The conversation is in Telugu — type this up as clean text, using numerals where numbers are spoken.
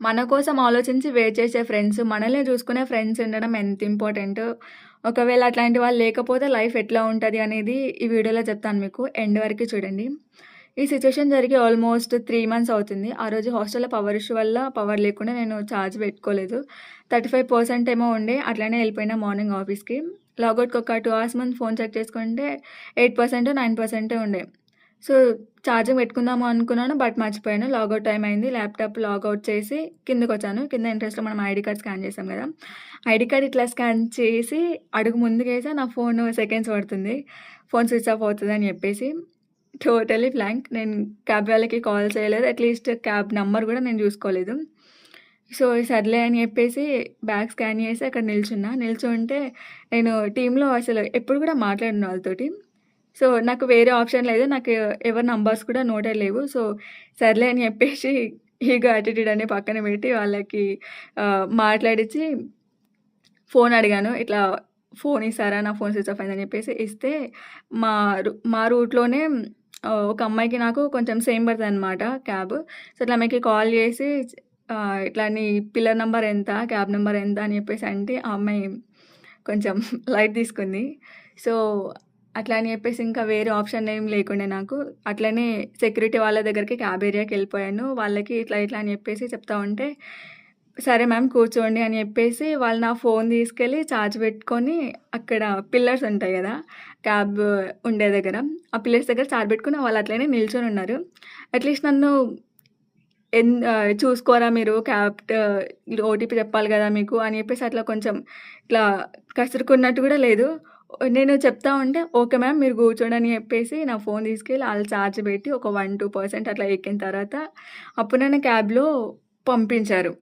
మన కోసం ఆలోచించి వెయిట్ చేసే ఫ్రెండ్స్, మనల్ని చూసుకునే ఫ్రెండ్స్ ఉండడం ఎంత ఇంపార్టెంటో, ఒకవేళ అట్లాంటి వాళ్ళు లేకపోతే లైఫ్ ఎట్లా ఉంటది అనేది ఈ వీడియోలో చెప్తాను మీకు. ఎండ్ వరకు చూడండి. ఈ సిట్యుయేషన్ జరిగి ఆల్మోస్ట్ 3 మంత్స్ అవుతుంది. ఆ రోజు హాస్టల్‌లో పవర్ ఇష్యూ వల్ల పవర్ లేకుండా నేను ఛార్జ్ పెట్టుకోలేదు. 35% ఏమో ఉండే. అట్లనే ఎళ్ళిపోయినా మార్నింగ్ ఆఫీస్‌కి. లాగౌట్‌కి ఒక 2 అవర్స్ ముందు ఫోన్ చెక్ చేసుకుంటే 8%, 9% ఉండే. సో, ఛార్జింగ్ పెట్టుకుందాము అనుకున్నాను. బట్ మర్చిపోయాను. లాగౌట్ టైమ్ అయింది. ల్యాప్‌టాప్ లాగౌట్ చేసి కిందకొచ్చాను. కింద ఎంట్రన్స్‌లో మనం ఐడీ కార్డ్ స్కాన్ చేసాం గదా! ఐడీ కార్డ్ ఇట్లా స్కాన్ చేసి అడుగు ముందుకేసా నా ఫోను సెకండ్స్ పడుతుంది. ఫోన్ స్విచ్ ఆఫ్ అవుతదని జెప్పేసి. Totally blank. నేను క్యాబ్ వాళ్ళకి కాల్ చేయలేదు. అట్‌లీస్ట్ క్యాబ్ నంబర్ గూడా నేను జూసుకోలేదు. సో, సర్లే అని జెప్పేసి బ్యాగ్ స్కాన్ చేసి అక్కడ నిల్చున్నా. నిల్చుంటే నేను టీమ్‌లో అసలు ఎప్పుడు గూడా మాట్లాడను వాళ్ళతోటి. సో, నాకు వేరే ఆప్షన్ లేదు. నాకు ఎవరి నంబర్స్ కూడా నోటెడ్ లేవు. సో, సర్లే అని చెప్పేసి ఈగో యాటిట్యూడ్ అన్ని పక్కన పెట్టి వాళ్ళకి మాట్లాడిచ్చి ఫోన్ అడిగాను. ఇట్లా ఫోన్ ఇస్తారా? నా ఫోన్ స్విచ్ ఆఫ్ అయిందని చెప్పేసి ఇస్తే మా రూట్‌లోనే ఒక అమ్మాయికి నాకు కొంచెం సేమ్ పడతదనమాట క్యాబ్. సో, ఇట్లా ఆమెకి కాల్ చేసి ఇట్లా నీ పిల్లర్ నంబర్ ఎంత? క్యాబ్ నంబర్ ఎంత? అని చెప్పేసి అంటే ఆ అమ్మాయి కొంచెం లైట్ తీసుకుంది. సో, అట్లా అని చెప్పేసి ఇంకా వేరే ఆప్షన్ ఏం లేకుండే నాకు. అట్లనే సెక్యూరిటీ వాళ్ళ దగ్గరికి క్యాబ్ ఏరియాకెళ్ళిపోయాను. వాళ్ళకి ఇట్లా, ఇట్లా అని చెప్పేసి చెప్తా ఉంటే, సరే మ్యామ్ కూర్చోండి అని చెప్పేసి వాళ్ళు నా ఫోన్ తీసుకెళ్ళి ఛార్జ్ పెట్టుకొని అక్కడ పిల్లర్స్ ఉంటాయి గదా! క్యాబ్ ఉండే దగ్గర. ఆ పిల్లర్స్ దగ్గర ఛార్జ్ పెట్టుకొని వాళ్ళు అట్లనే నిల్చొనున్నారు. అట్‌లీస్ట్ నన్ను చూసుకోరా మీరు ఓటీపీ చెప్పాలి గదా మీకు అని చెప్పేసి అట్లా కొంచెం ఇట్లా కసురుకున్నట్టు గూడా లేదు. నేను చెప్తా ఉంటే, ఓకే మ్యామ్ మీరు కూర్చోండి అని చెప్పేసి నా ఫోన్ తీసుకెళ్ళి ఆళ్ళు ఛార్జ్ పెట్టి ఒక 1, 2% అట్లా ఎక్కిన తర్వాత అప్పుడు నన్ను క్యాబ్‌లో పంపించారు.